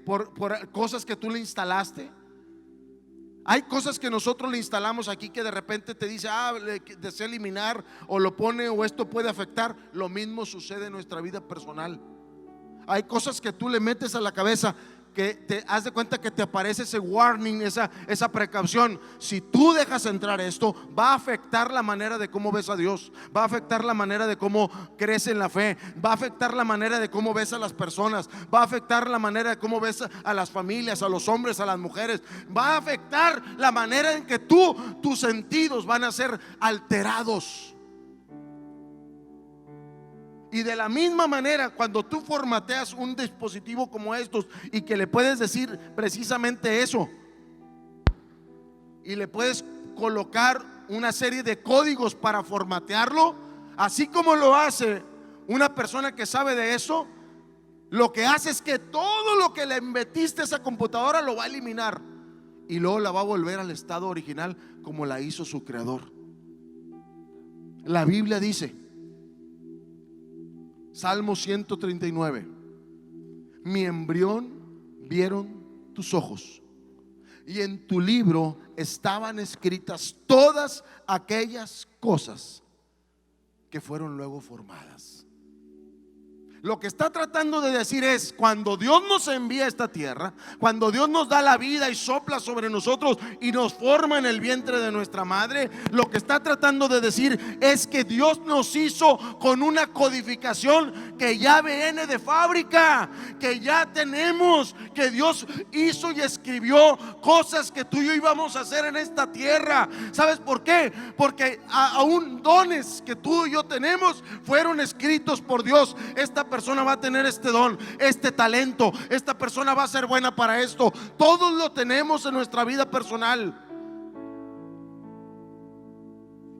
por cosas que tú le instalaste. Hay cosas que nosotros le instalamos aquí que de repente te dice, desea eliminar, o lo pone, o esto puede afectar. Lo mismo sucede en nuestra vida personal. Hay cosas que tú le metes a la cabeza que te haz de cuenta que te aparece ese warning, esa precaución. Si tú dejas entrar esto, va a afectar la manera de cómo ves a Dios, va a afectar la manera de cómo crees en la fe, va a afectar la manera de cómo ves a las personas, va a afectar la manera de cómo ves a las familias, a los hombres, a las mujeres, va a afectar la manera en que tus sentidos van a ser alterados. Y de la misma manera, cuando tú formateas un dispositivo como estos, y que le puedes decir precisamente eso, y le puedes colocar una serie de códigos para formatearlo, así como lo hace una persona que sabe de eso, lo que hace es que todo lo que le metiste a esa computadora lo va a eliminar, y luego la va a volver al estado original como la hizo su creador. La Biblia dice, Salmo 139: mi embrión vieron tus ojos, y en tu libro estaban escritas todas aquellas cosas que fueron luego formadas. Lo que está tratando de decir es, cuando Dios nos envía a esta tierra, cuando Dios nos da la vida y sopla sobre nosotros y nos forma en el vientre de nuestra madre, lo que está tratando de decir es que Dios nos hizo con una codificación que ya viene de fábrica, que ya tenemos, que Dios hizo y escribió cosas que tú y yo íbamos a hacer en esta tierra. ¿Sabes por qué? Porque aún dones que tú y yo tenemos fueron escritos por Dios. Esta persona va a tener este don, este talento, esta persona va a ser buena para esto. Todos lo tenemos en nuestra vida personal.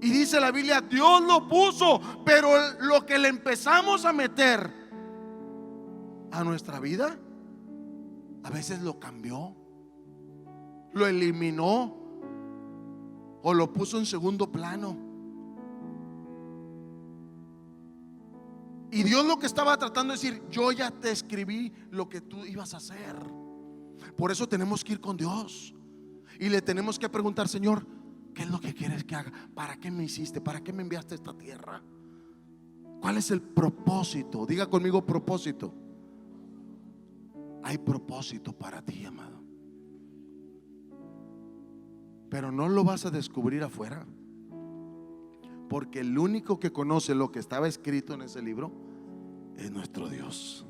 Y dice la Biblia, Dios lo puso, pero lo que le empezamos a meter a nuestra vida, a veces lo cambió, lo eliminó, o lo puso en segundo plano. Y Dios lo que estaba tratando de decir, yo ya te escribí lo que tú ibas a hacer. Por eso tenemos que ir con Dios y le tenemos que preguntar, Señor, ¿qué es lo que quieres que haga? ¿Para qué me hiciste? ¿Para qué me enviaste a esta tierra? ¿Cuál es el propósito? Diga conmigo, propósito. Hay propósito para ti, amado, pero no lo vas a descubrir afuera, porque el único que conoce lo que estaba escrito en ese libro es nuestro Dios.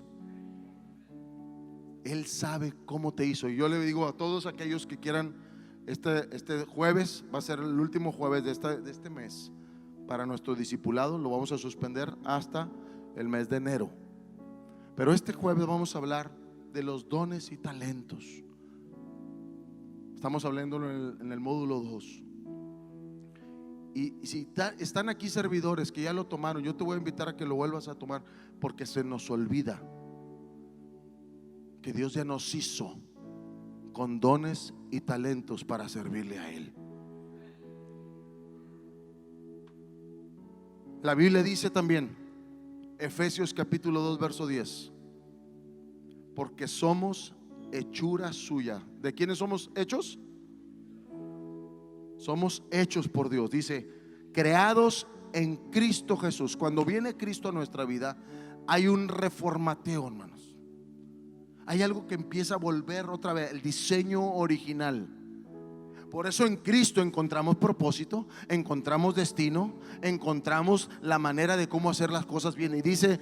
Él sabe cómo te hizo. Y yo le digo a todos aquellos que quieran, este jueves va a ser el último jueves de este mes para nuestro discipulado. Lo vamos a suspender hasta el mes de enero, pero este jueves vamos a hablar de los dones y talentos. Estamos hablando en el módulo 2. Y si están aquí servidores que ya lo tomaron, yo te voy a invitar a que lo vuelvas a tomar, porque se nos olvida que Dios ya nos hizo con dones y talentos para servirle a Él. La Biblia dice también, Efesios capítulo 2 verso 10, porque somos hechura suya. ¿De quiénes somos hechos? Somos hechos por Dios. Dice, creados en Cristo Jesús. Cuando viene Cristo a nuestra vida, hay un reformateo, hermanos. Hay algo que empieza a volver otra vez el diseño original. Por eso en Cristo encontramos propósito, encontramos destino, encontramos la manera de cómo hacer las cosas bien. Y dice,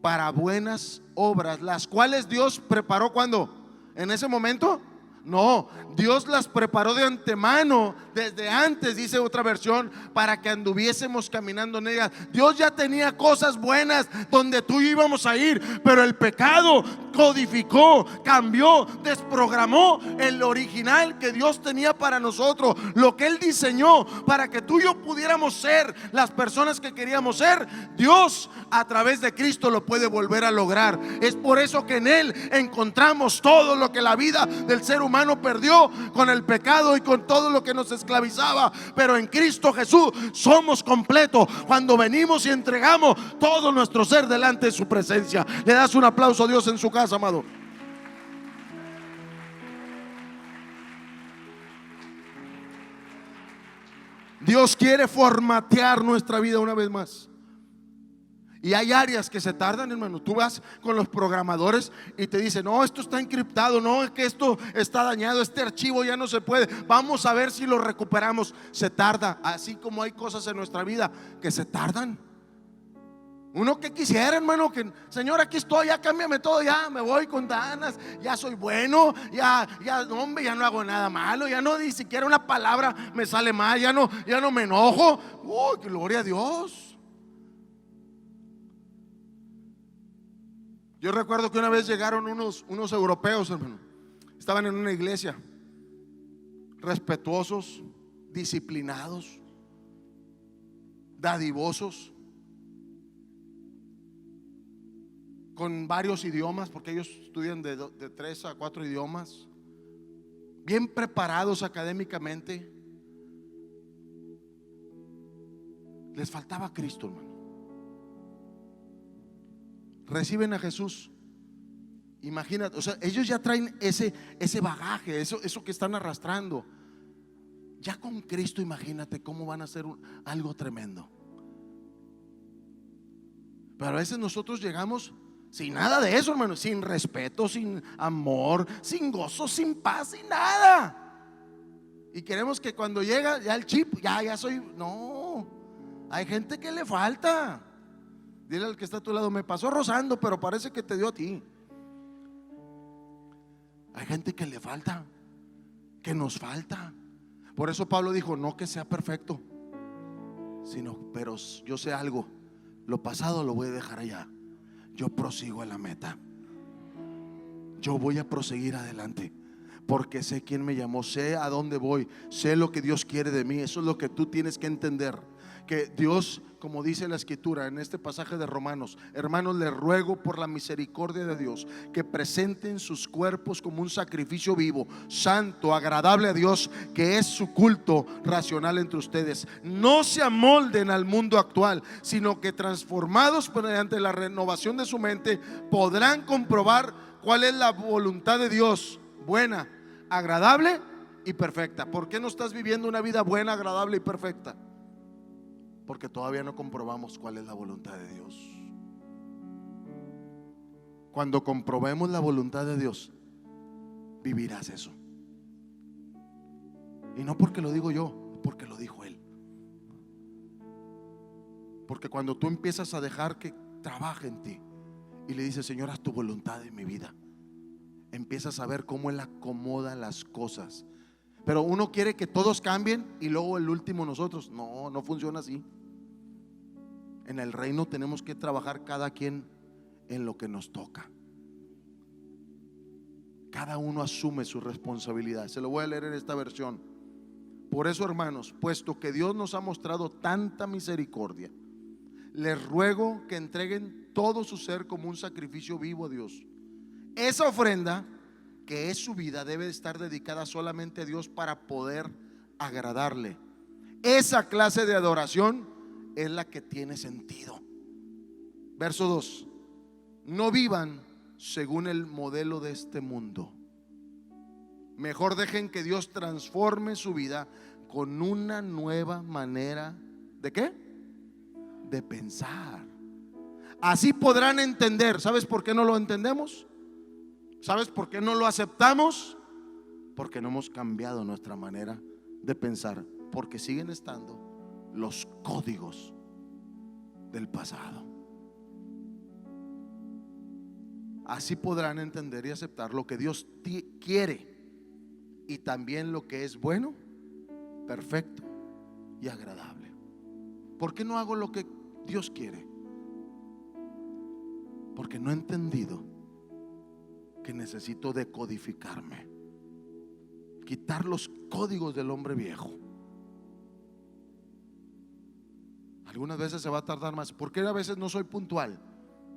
para buenas obras, las cuales Dios preparó. ¿Cuándo? ¿En ese momento? No, Dios las preparó de antemano, desde antes, dice otra versión, para que anduviésemos caminando en ellas. Dios ya tenía cosas buenas donde tú íbamos a ir, pero el pecado codificó, cambió, desprogramó el original que Dios tenía para nosotros, lo que Él diseñó para que tú y yo pudiéramos ser las personas que queríamos ser. Dios a través de Cristo lo puede volver a lograr. Es por eso que en Él encontramos todo lo que la vida del ser humano perdió con el pecado y con todo lo que nos esclavizaba. Pero en Cristo Jesús somos completos cuando venimos y entregamos todo nuestro ser delante de su presencia. Le das un aplauso a Dios en su casa, amado. Dios quiere formatear nuestra vida una vez más. Y hay áreas que se tardan, hermano. Tú vas con los programadores y te dicen: no, esto está encriptado, no, es que esto está dañado, este archivo ya no se puede, vamos a ver si lo recuperamos. Se tarda, así como hay cosas en nuestra vida que se tardan. Uno que quisiera, hermano, que Señor, aquí estoy, ya cámbiame todo, ya me voy con ganas, ya soy bueno, ya, hombre, ya no hago nada malo, ya no, ni siquiera una palabra me sale mal, ya no me enojo. Gloria a Dios. Yo recuerdo que una vez llegaron unos europeos, hermano. Estaban en una iglesia, respetuosos, disciplinados, dadivosos, con varios idiomas, porque ellos estudian de 3 a 4 idiomas, bien preparados académicamente. Les faltaba Cristo, hermano. Reciben a Jesús. Imagínate, o sea, ellos ya traen ese bagaje, eso que están arrastrando. Ya con Cristo, imagínate cómo van a hacer algo tremendo. Pero a veces nosotros llegamos sin nada de eso, hermano, sin respeto, sin amor, sin gozo, sin paz, sin nada. Y queremos que cuando llega ya el chip, ya soy. No, hay gente que le falta. Dile al que está a tu lado: me pasó rozando, pero parece que te dio a ti. Hay gente que le falta, que nos falta. Por eso Pablo dijo: no que sea perfecto, sino, pero yo sé algo, lo pasado lo voy a dejar allá. Yo prosigo a la meta. Yo voy a proseguir adelante, porque sé quién me llamó, sé a dónde voy, sé lo que Dios quiere de mí. Eso es lo que tú tienes que entender. Que Dios, como dice la escritura en este pasaje de Romanos: hermanos, les ruego por la misericordia de Dios que presenten sus cuerpos como un sacrificio vivo, santo, agradable a Dios, que es su culto racional entre ustedes. No se amolden al mundo actual, sino que transformados mediante la renovación de su mente podrán comprobar cuál es la voluntad de Dios, buena, agradable y perfecta. ¿Por qué no estás viviendo una vida buena, agradable y perfecta? Porque todavía no comprobamos cuál es la voluntad de Dios. Cuando comprobemos la voluntad de Dios, vivirás eso. Y no porque lo digo yo, porque lo dijo Él. Porque cuando tú empiezas a dejar que trabaje en ti y le dices: Señor, haz tu voluntad en mi vida, empiezas a ver cómo Él acomoda las cosas. Pero uno quiere que todos cambien y luego el último nosotros. No funciona así. En el reino tenemos que trabajar cada quien en lo que nos toca. Cada uno asume su responsabilidad. Se lo voy a leer en esta versión. Por eso, hermanos, puesto que Dios nos ha mostrado tanta misericordia, les ruego que entreguen todo su ser como un sacrificio vivo a Dios. Esa ofrenda, que es su vida, debe estar dedicada solamente a Dios para poder agradarle. Esa clase de adoración es la que tiene sentido. Verso 2: no vivan según el modelo de este mundo. Mejor dejen que Dios transforme su vida con una nueva manera ¿de qué? De pensar. Así podrán entender. ¿Sabes por qué no lo entendemos? ¿Sabes por qué no lo aceptamos? Porque no hemos cambiado nuestra manera de pensar, porque siguen estando los códigos del pasado. Así podrán entender y aceptar lo que Dios quiere, y también lo que es bueno, perfecto y agradable. ¿Por qué no hago lo que Dios quiere? Porque no he entendido que necesito decodificarme, quitar los códigos del hombre viejo. Algunas veces se va a tardar más. ¿Por qué a veces no soy puntual?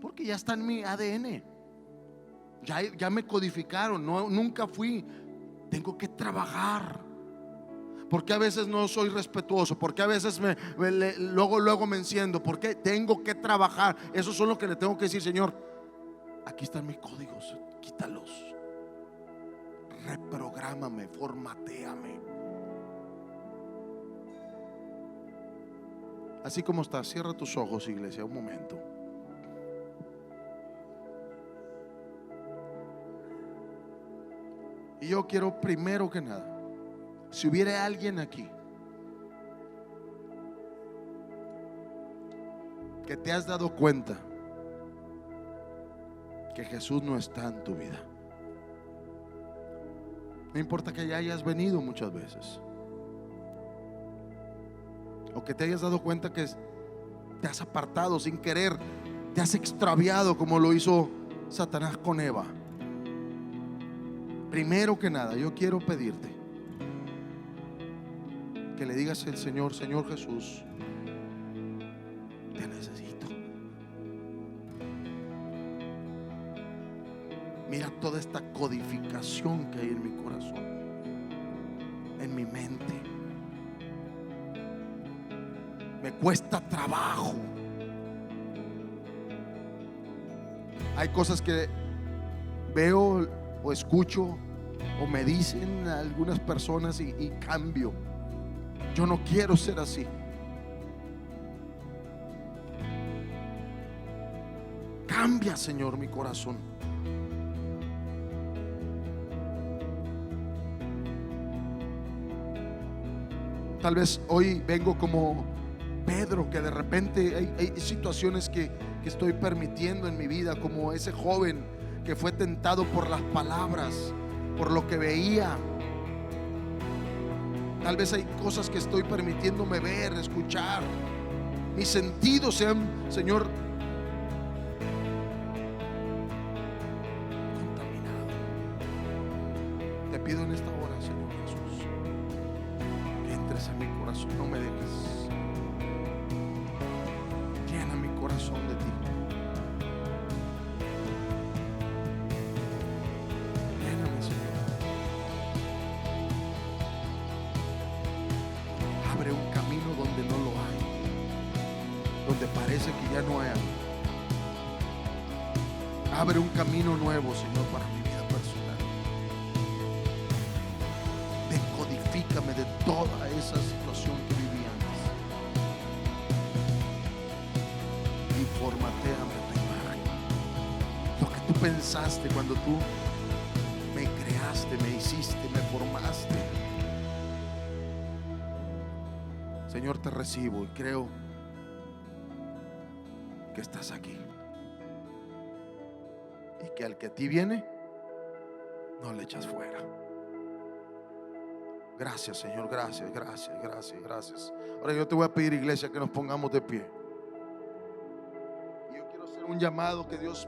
Porque ya está en mi ADN. Ya me codificaron. Nunca fui. Tengo que trabajar. ¿Por qué a veces no soy respetuoso? ¿Por qué a veces luego me enciendo? ¿Por qué tengo que trabajar? Eso es lo que le tengo que decir: Señor, aquí están mis códigos, quítalos, reprográmame, formatéame. Así como estás, cierra tus ojos, iglesia, un momento. Y yo quiero, primero que nada, si hubiera alguien aquí que te has dado cuenta que Jesús no está en tu vida, no importa que ya hayas venido muchas veces, o que te hayas dado cuenta que te has apartado sin querer, te has extraviado como lo hizo Satanás con Eva. Primero que nada, yo quiero pedirte que le digas al Señor: Señor Jesús, te necesito. Mira toda esta codificación que hay en mi corazón, en mi mente. Me cuesta trabajo. Hay cosas que veo o escucho o me dicen algunas personas y cambio. Yo no quiero ser así. Cambia, Señor, mi corazón. Tal vez hoy vengo como Pedro, que de repente hay situaciones que estoy permitiendo en mi vida, como ese joven que fue tentado por las palabras, por lo que veía. Tal vez hay cosas que estoy permitiéndome ver, escuchar. Mis sentidos sean, Señor, contaminados. Te pido en esta hora, Señor Jesús, que entres en mi corazón, no me dejes. Llena mi corazón de ti. Lléname, Señor. Abre un camino donde no lo hay, donde parece que ya no hay. Abre un camino nuevo, Señor, para mi vida personal. Decodifícame de toda esa situación que viví antes y formatéame a tu imagen. Lo que tú pensaste cuando tú me creaste, me hiciste, me formaste. Señor, te recibo y creo que estás aquí, y que al que a ti viene no le echas fuera. Gracias, Señor, gracias, gracias, gracias, gracias. Ahora yo te voy a pedir, iglesia, que nos pongamos de pie. Y yo quiero hacer un llamado que Dios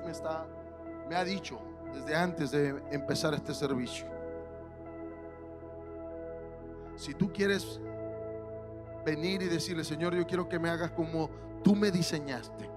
me ha dicho desde antes de empezar este servicio. Si tú quieres venir y decirle: Señor, yo quiero que me hagas como tú me diseñaste,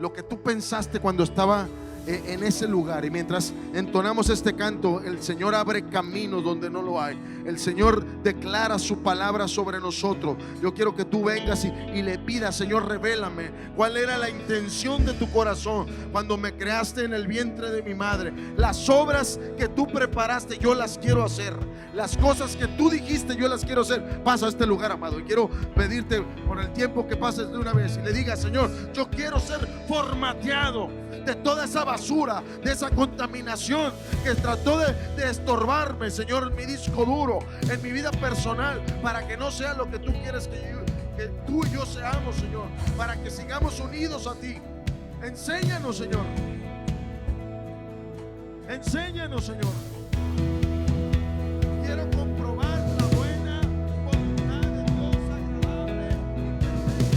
lo que tú pensaste cuando estaba en ese lugar. Y mientras entonamos este canto, el Señor abre caminos donde no lo hay. El Señor declara su palabra sobre nosotros. Yo quiero que tú vengas y le pidas: Señor, revélame cuál era la intención de tu corazón cuando me creaste en el vientre de mi madre. Las obras que tú preparaste, yo las quiero hacer. Las cosas que tú dijiste, yo las quiero hacer. Pasa a este lugar, amado, y quiero pedirte por el tiempo que pases de una vez y le digas: Señor, yo quiero ser formateado de toda esa basura, de esa contaminación que trató de estorbarme, Señor, en mi disco duro, en mi vida personal, para que no sea lo que tú quieres que tú y yo seamos, Señor, para que sigamos unidos a ti. Enséñanos, Señor. Enséñanos, Señor. Quiero comprobar la buena voluntad de Dios, agradable y perfecta.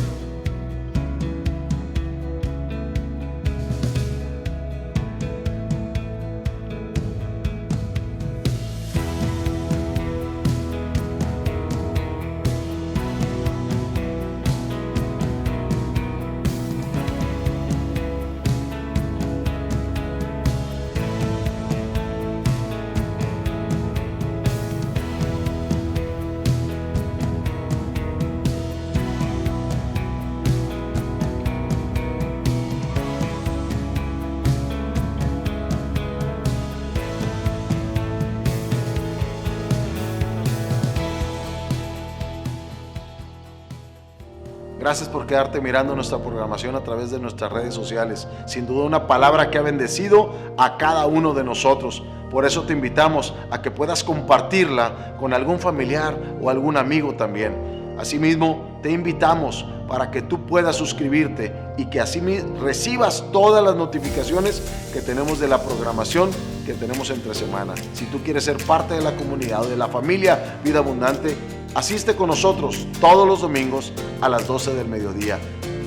Gracias por quedarte mirando nuestra programación a través de nuestras redes sociales. Sin duda una palabra que ha bendecido a cada uno de nosotros. Por eso te invitamos a que puedas compartirla con algún familiar o algún amigo también. Asimismo, te invitamos para que tú puedas suscribirte y que así recibas todas las notificaciones que tenemos de la programación que tenemos entre semana. Si tú quieres ser parte de la comunidad o de la familia Vida Abundante, asiste con nosotros todos los domingos a las 12 del mediodía.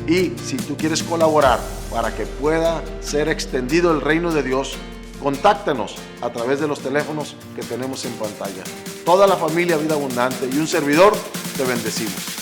Y si tú quieres colaborar para que pueda ser extendido el reino de Dios, contáctanos a través de los teléfonos que tenemos en pantalla. Toda la familia Vida Abundante y un servidor te bendecimos.